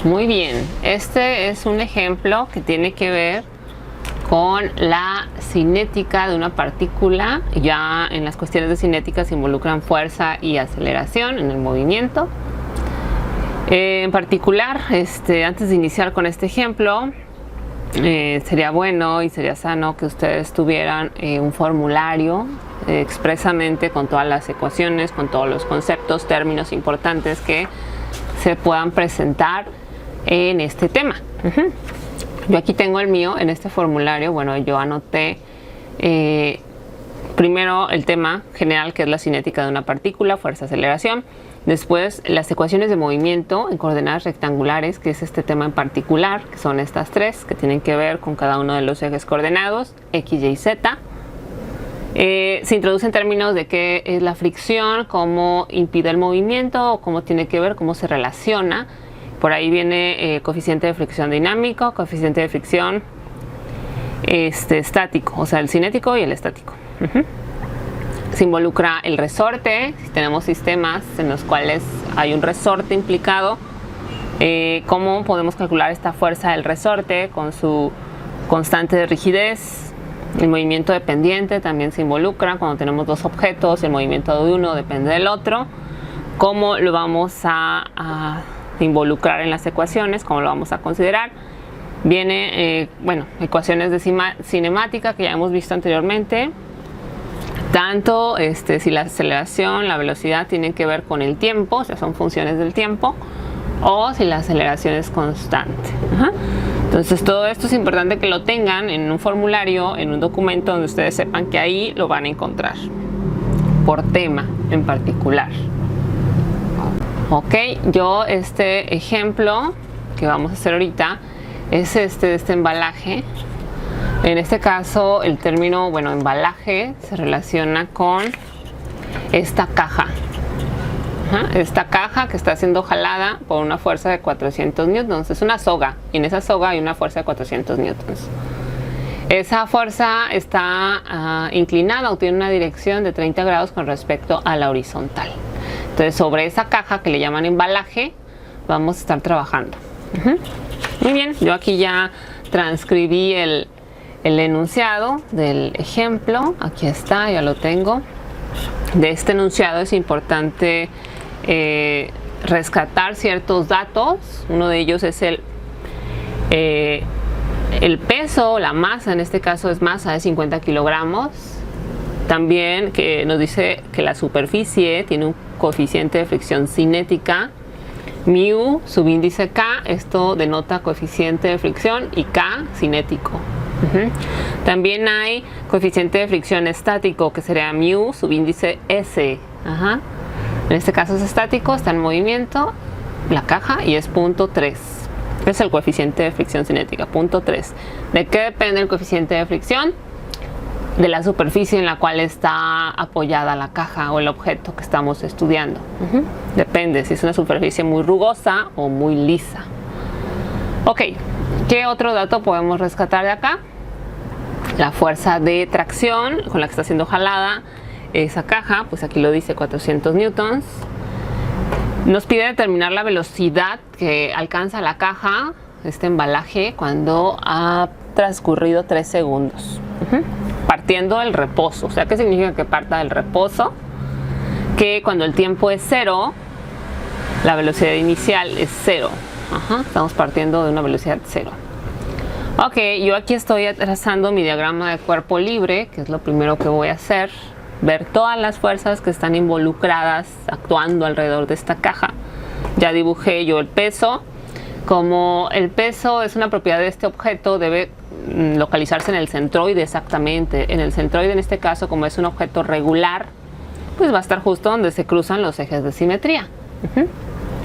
Muy bien, este es un ejemplo que tiene que ver con la cinética de una partícula. Ya en las cuestiones de cinética se involucran fuerza y aceleración en el movimiento. En particular, antes de iniciar con este ejemplo, sería bueno y sería sano que ustedes tuvieran un formulario expresamente con todas las ecuaciones, con todos los conceptos, términos importantes que se puedan presentar en este tema. Yo aquí tengo el mío en este formulario. Bueno, yo anoté primero el tema general, que es la cinética de una partícula, fuerza, aceleración. Después las ecuaciones de movimiento en coordenadas rectangulares, que es este tema en particular, que son estas tres, que tienen que ver con cada uno de los ejes coordenados, X, Y, Z. Se introducen términos de qué es la fricción, cómo impide el movimiento, o cómo tiene que ver, cómo se relaciona. Por ahí viene coeficiente de fricción dinámico, coeficiente de fricción estático, o sea, el cinético y el estático. Se involucra el resorte. Si tenemos sistemas en los cuales hay un resorte implicado, cómo podemos calcular esta fuerza del resorte con su constante de rigidez. El movimiento dependiente también se involucra cuando tenemos dos objetos, el movimiento de uno depende del otro. Cómo lo vamos a involucrar en las ecuaciones, cómo lo vamos a considerar. Viene, ecuaciones de cinemática que ya hemos visto anteriormente. Tanto si la aceleración, la velocidad tienen que ver con el tiempo, o sea, son funciones del tiempo, o si la aceleración es constante. Entonces todo esto es importante que lo tengan en un formulario, en un documento donde ustedes sepan que ahí lo van a encontrar, por tema en particular. Ok, yo este ejemplo que vamos a hacer ahorita es de este embalaje. En este caso el término, embalaje se relaciona con esta caja. Esta caja que está siendo jalada por una fuerza de 400 newtons. Es una soga y en esa soga hay una fuerza de 400 newtons. Esa fuerza está inclinada o tiene una dirección de 30 grados con respecto a la horizontal. Entonces sobre esa caja que le llaman embalaje vamos a estar trabajando. Muy bien, yo aquí ya transcribí el enunciado del ejemplo. Aquí está, ya lo tengo. De este enunciado es importante rescatar ciertos datos. Uno de ellos es el peso, la masa, en este caso es masa de 50 kilogramos. También que nos dice que la superficie tiene un coeficiente de fricción cinética, mu, subíndice K, esto denota coeficiente de fricción, y K, cinético. También hay coeficiente de fricción estático, que sería mu, subíndice S. En este caso es estático, está en movimiento la caja y es 0.3. Es el coeficiente de fricción cinética, 0.3. ¿De qué depende el coeficiente de fricción? De la superficie en la cual está apoyada la caja o el objeto que estamos estudiando. Depende si es una superficie muy rugosa o muy lisa. Ok, ¿qué otro dato podemos rescatar de acá? La fuerza de tracción con la que está siendo jalada esa caja, pues aquí lo dice, 400 newtons. Nos pide determinar la velocidad que alcanza la caja, este embalaje, cuando ha transcurrido 3 segundos. Partiendo del reposo. O sea, ¿qué significa que parta del reposo? Que cuando el tiempo es 0, la velocidad inicial es 0. Estamos partiendo de una velocidad 0. Ok, yo aquí estoy trazando mi diagrama de cuerpo libre, que es lo primero que voy a hacer. Ver todas las fuerzas que están involucradas actuando alrededor de esta caja. Ya dibujé yo el peso. Como el peso es una propiedad de este objeto, debe localizarse en el centroide exactamente. En el centroide, en este caso, como es un objeto regular, pues va a estar justo donde se cruzan los ejes de simetría.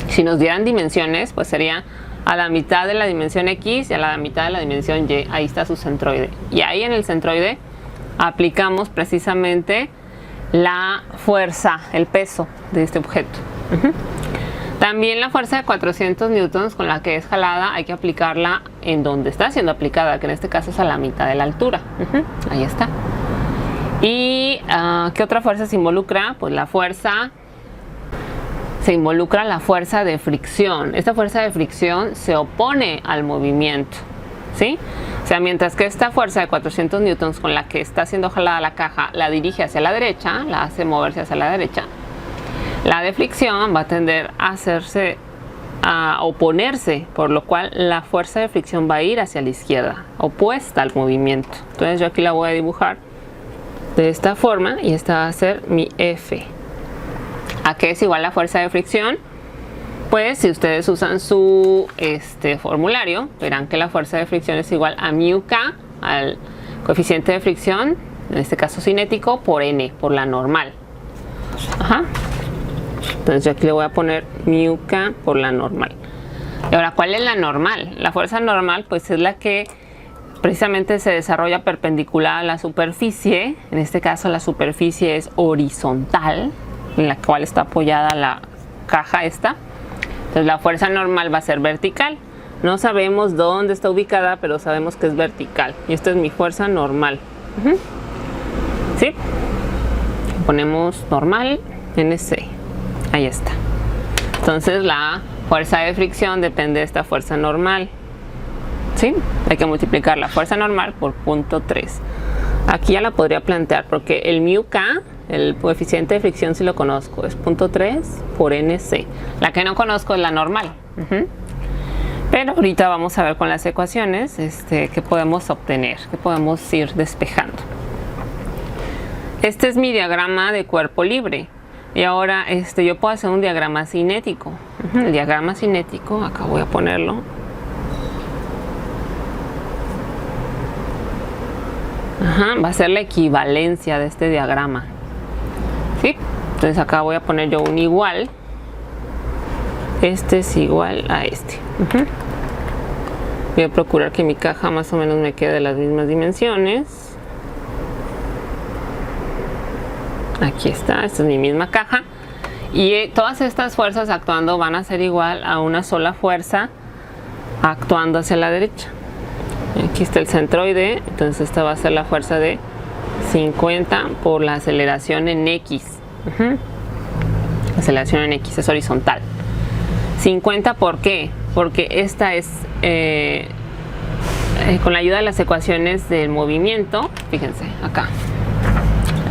Si nos dieran dimensiones, pues sería a la mitad de la dimensión X y a la mitad de la dimensión Y. Ahí está su centroide. Y ahí en el centroide aplicamos precisamente la fuerza, el peso de este objeto. También la fuerza de 400 newtons con la que es jalada hay que aplicarla en donde está siendo aplicada, que en este caso es a la mitad de la altura. Ahí está. ¿Y qué otra fuerza se involucra? Pues la fuerza se involucra la fuerza de fricción. Esta fuerza de fricción se opone al movimiento, ¿sí? O sea, mientras que esta fuerza de 400 newtons con la que está siendo jalada la caja la dirige hacia la derecha, la hace moverse hacia la derecha, la de fricción va a tender a oponerse, por lo cual la fuerza de fricción va a ir hacia la izquierda, opuesta al movimiento. Entonces yo aquí la voy a dibujar de esta forma y esta va a ser mi F. ¿A qué es igual la fuerza de fricción? Pues si ustedes usan su formulario, verán que la fuerza de fricción es igual a μk, al coeficiente de fricción, en este caso cinético, por n, por la normal. Ajá. Entonces yo aquí le voy a poner μk por la normal. Y ahora, ¿cuál es la normal? La fuerza normal pues es la que precisamente se desarrolla perpendicular a la superficie. En este caso la superficie es horizontal, en la cual está apoyada la caja esta. Entonces la fuerza normal va a ser vertical. No sabemos dónde está ubicada, pero sabemos que es vertical. Y esta es mi fuerza normal. ¿Sí? Ponemos normal, NC. Ahí está. Entonces la fuerza de fricción depende de esta fuerza normal. ¿Sí? Hay que multiplicar la fuerza normal por 0.3. Aquí ya la podría plantear porque el μk, el coeficiente de fricción sí lo conozco, es 0.3 por NC. La que no conozco es la normal. Pero ahorita vamos a ver con las ecuaciones qué podemos obtener, qué podemos ir despejando. Este es mi diagrama de cuerpo libre. Y ahora yo puedo hacer un diagrama cinético. El diagrama cinético, acá voy a ponerlo. Va a ser la equivalencia de este diagrama. ¿Sí? Entonces acá voy a poner yo un igual. Este es igual a este. Voy a procurar que mi caja más o menos me quede de las mismas dimensiones. Aquí está, esta es mi misma caja. Y todas estas fuerzas actuando van a ser igual a una sola fuerza actuando hacia la derecha. Aquí está el centroide, entonces esta va a ser la fuerza de 50 por la aceleración en X. La aceleración en X es horizontal. 50, ¿por qué? Porque esta es, con la ayuda de las ecuaciones del movimiento, fíjense, acá,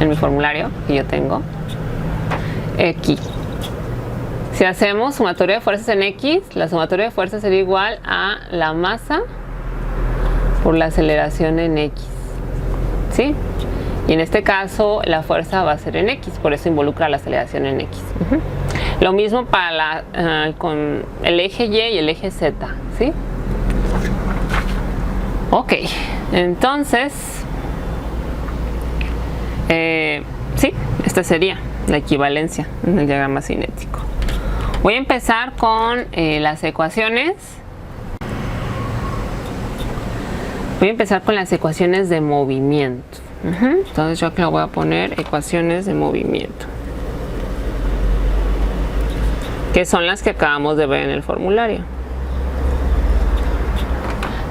en mi formulario que yo tengo, aquí. Si hacemos sumatoria de fuerzas en X, la sumatoria de fuerzas sería igual a la masa por la aceleración en X, ¿sí? Y en este caso la fuerza va a ser en X, por eso involucra la aceleración en X. Lo mismo para con el eje Y y el eje Z, ¿sí? Ok, entonces, sí, esta sería la ecuivalencia en el diagrama cinético. Voy a empezar con las ecuaciones. Voy a empezar con las ecuaciones de movimiento. Entonces yo aquí le voy a poner ecuaciones de movimiento, que son las que acabamos de ver en el formulario.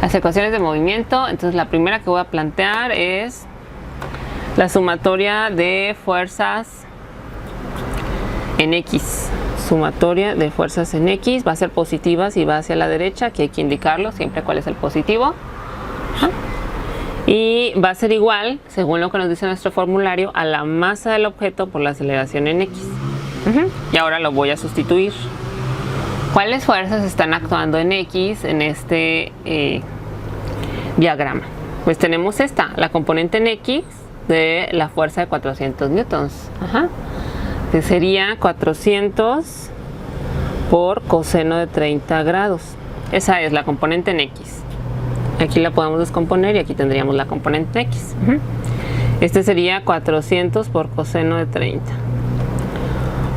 Las ecuaciones de movimiento, entonces la primera que voy a plantear es la sumatoria de fuerzas en X. Sumatoria de fuerzas en X va a ser positiva si va hacia la derecha, aquí hay que indicarlo siempre cuál es el positivo. Y va a ser igual, según lo que nos dice nuestro formulario, a la masa del objeto por la aceleración en X. Y ahora lo voy a sustituir. ¿Cuáles fuerzas están actuando en X en este diagrama? Pues tenemos esta, la componente en X de la fuerza de 400 newtons. Que sería 400 por coseno de 30 grados. Esa es la componente en X. Aquí la podemos descomponer y aquí tendríamos la componente X. Este sería 400 por coseno de 30.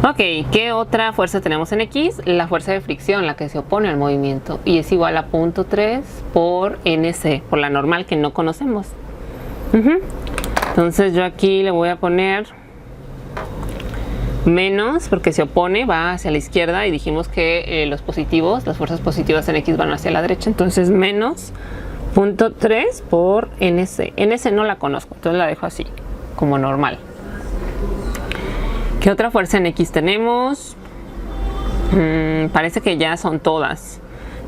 Ok, ¿qué otra fuerza tenemos en X? La fuerza de fricción, la que se opone al movimiento. Y es igual a 0.3 por NC, por la normal que no conocemos. Entonces yo aquí le voy a poner menos, porque se opone, va hacia la izquierda. Y dijimos que los positivos, las fuerzas positivas en X van hacia la derecha. Entonces menos 0.3 por NC. NC no la conozco, entonces la dejo así, como normal. ¿Qué otra fuerza en X tenemos? Parece que ya son todas.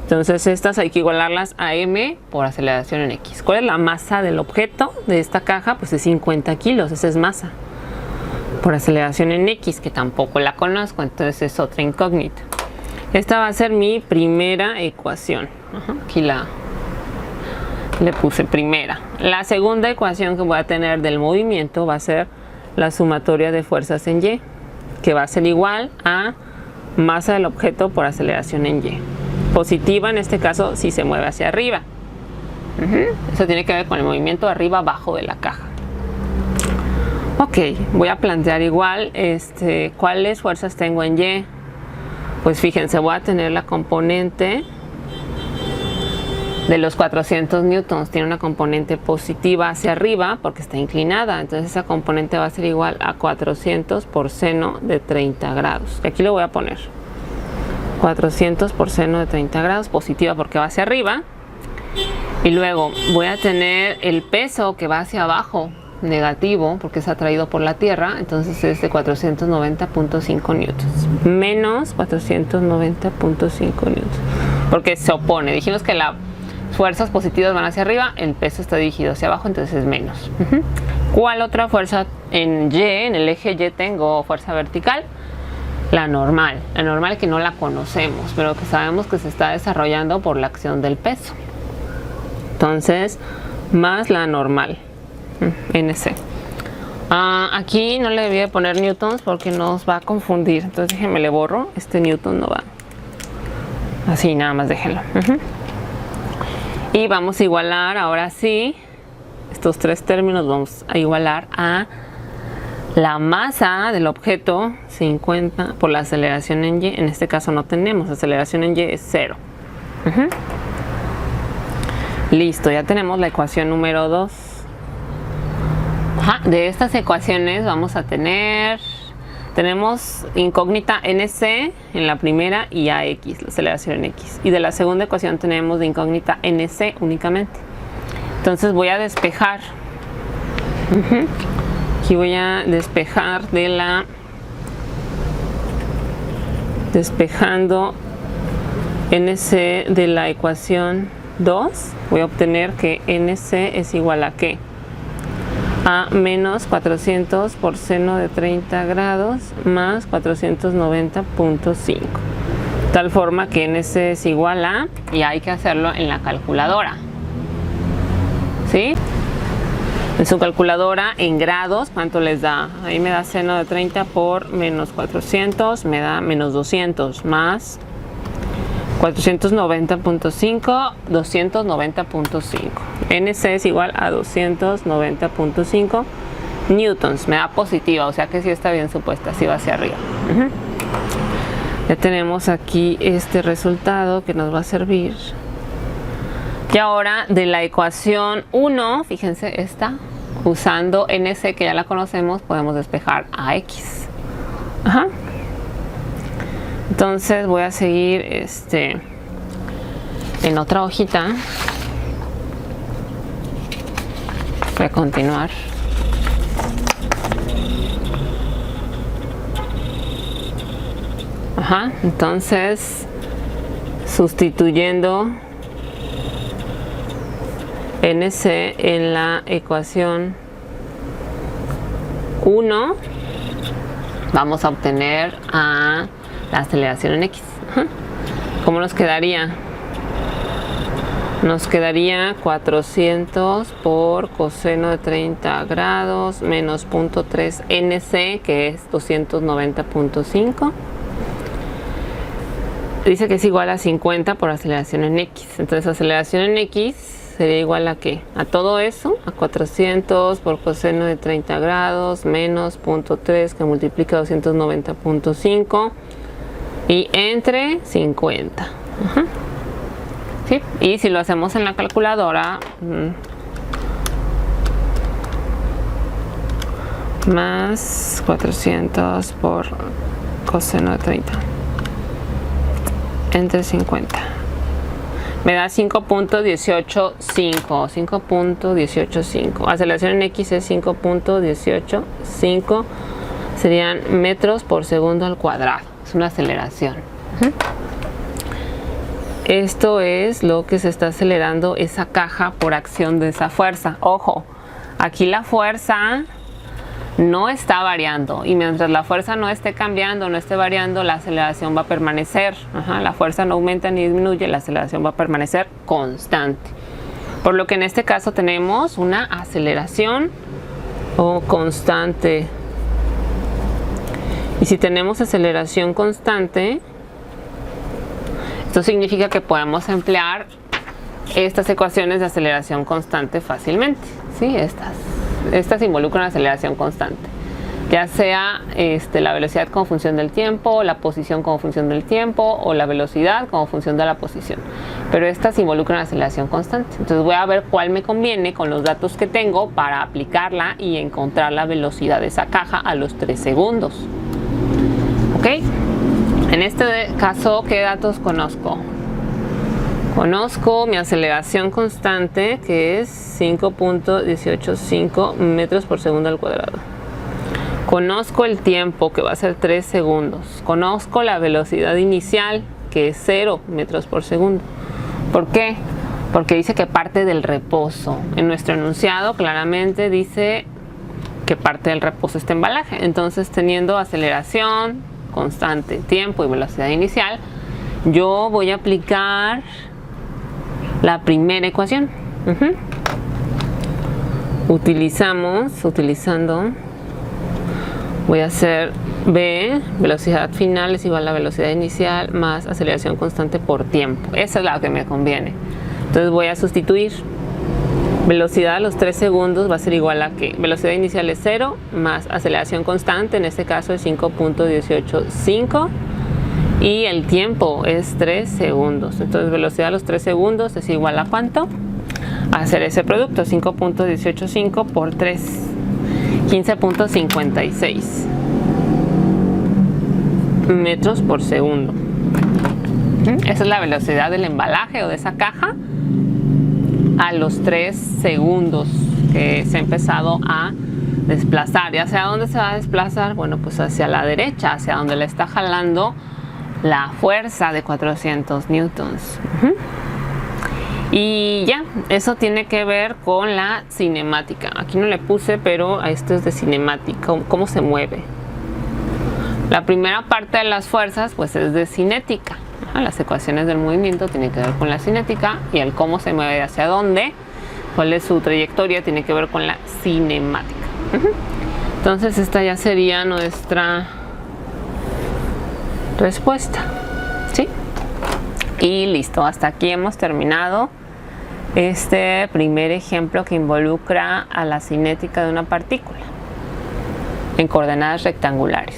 Entonces estas hay que igualarlas a m por aceleración en x. ¿Cuál es la masa del objeto de esta caja? Pues es 50 kilos, esa es masa. Por aceleración en x, que tampoco la conozco, entonces es otra incógnita. Esta va a ser mi primera ecuación. Aquí le puse primera. La segunda ecuación que voy a tener del movimiento va a ser la sumatoria de fuerzas en y, que va a ser igual a masa del objeto por aceleración en y. Positiva en este caso si se mueve hacia arriba. Eso tiene que ver con el movimiento arriba abajo de la caja. Ok, voy a plantear igual cuáles fuerzas tengo en y. Pues fíjense, voy a tener la componente de los 400 newtons. Tiene una componente positiva hacia arriba porque está inclinada. Entonces esa componente va a ser igual a 400 por seno de 30 grados. Y aquí lo voy a poner. 400 por seno de 30 grados, positiva porque va hacia arriba. Y luego voy a tener el peso que va hacia abajo, negativo, porque es atraído por la Tierra. Entonces es de 490.5 newtons. Menos 490.5 newtons. Porque se opone. Dijimos que las fuerzas positivas van hacia arriba, el peso está dirigido hacia abajo, entonces es menos. ¿Cuál otra fuerza en y? En el eje y tengo fuerza vertical. La normal que no la conocemos, pero que sabemos que se está desarrollando por la acción del peso. Entonces, más la normal, NC. Aquí no le debía poner newtons porque nos va a confundir. Entonces déjenme le borro, este newton no va. Así nada más déjenlo. Y vamos a igualar, ahora sí, estos tres términos vamos a igualar a la masa del objeto 50 por la aceleración en y. En este caso no tenemos, aceleración en y es 0. Listo, ya tenemos la ecuación número 2. De estas ecuaciones vamos a tenemos incógnita NC en la primera y AX, la aceleración en X. Y de la segunda ecuación tenemos de incógnita NC únicamente. Entonces voy a despejar. Aquí voy a despejar despejando NC de la ecuación 2. Voy a obtener que NC es igual a ¿qué? A menos 400 por seno de 30 grados más 490.5. Tal forma que NC es igual a, y hay que hacerlo en la calculadora. ¿Sí? En su calculadora en grados, ¿cuánto les da? Ahí me da seno de 30 por menos 400, me da menos 200 más 490.5, 290.5. NC es igual a 290.5 newtons. Me da positiva, o sea que sí está bien supuesta, así va hacia arriba. Ya tenemos aquí este resultado que nos va a servir. Y ahora de la ecuación 1, fíjense esta, usando NC que ya la conocemos, podemos despejar a X. Entonces voy a seguir en otra hojita. Voy a continuar. Entonces sustituyendo NC en la ecuación 1, vamos a obtener a la aceleración en X. ¿Cómo nos quedaría? Nos quedaría 400 por coseno de 30 grados menos 0.3 NC, que es 290.5. Dice que es igual a 50 por aceleración en X. Entonces aceleración en X sería igual a ¿qué? A todo eso, a 400 por coseno de 30 grados menos 0.3 que multiplica 290.5 y entre 50. ¿Sí? Y si lo hacemos en la calculadora, más 400 por coseno de 30 entre 50 me da 5.185. 5.185. Aceleración en X es 5.185. Serían metros por segundo al cuadrado. Es una aceleración. Esto es lo que se está acelerando esa caja por acción de esa fuerza. Ojo, aquí la fuerza no está variando, y mientras la fuerza no esté cambiando, no esté variando, la aceleración va a permanecer. La fuerza no aumenta ni disminuye, la aceleración va a permanecer constante. Por lo que en este caso tenemos una aceleración constante. Y si tenemos aceleración constante, esto significa que podemos emplear estas ecuaciones de aceleración constante fácilmente. ¿Sí? Estas involucran aceleración constante, ya sea la velocidad como función del tiempo, la posición como función del tiempo, o la velocidad como función de la posición. Pero estas involucran aceleración constante. Entonces voy a ver cuál me conviene con los datos que tengo para aplicarla y encontrar la velocidad de esa caja a los 3 segundos. ¿Ok? En este caso, ¿qué datos conozco? Conozco mi aceleración constante, que es 5.185 metros por segundo al cuadrado. Conozco el tiempo, que va a ser 3 segundos. Conozco la velocidad inicial, que es 0 metros por segundo. ¿Por qué? Porque dice que parte del reposo. En nuestro enunciado claramente dice que parte del reposo este embalaje. Entonces, teniendo aceleración constante, tiempo y velocidad inicial, yo voy a aplicar la primera ecuación. Utilizando, voy a hacer B, velocidad final es igual a velocidad inicial más aceleración constante por tiempo. Esa es la que me conviene. Entonces voy a sustituir. Velocidad a los 3 segundos va a ser igual a que velocidad inicial es 0 más aceleración constante, en este caso es 5.185, y el tiempo es 3 segundos. Entonces velocidad a los 3 segundos es igual a ¿cuánto? A hacer ese producto, 5.185 por 3, 15.56 metros por segundo. Esa es la velocidad del embalaje o de esa caja a los 3 segundos que se ha empezado a desplazar. ¿Y hacia dónde se va a desplazar? Bueno, pues hacia la derecha, hacia donde le está jalando la fuerza de 400 newtons. Y ya, eso tiene que ver con la cinemática. Aquí no le puse, pero esto es de cinemática, cómo se mueve. La primera parte de las fuerzas pues es de cinética. Las ecuaciones del movimiento tienen que ver con la cinética, y el cómo se mueve hacia dónde, cuál es su trayectoria, tiene que ver con la cinemática. Entonces esta ya sería nuestra respuesta, ¿sí? Y listo, hasta aquí hemos terminado este primer ejemplo que involucra a la cinética de una partícula en coordenadas rectangulares.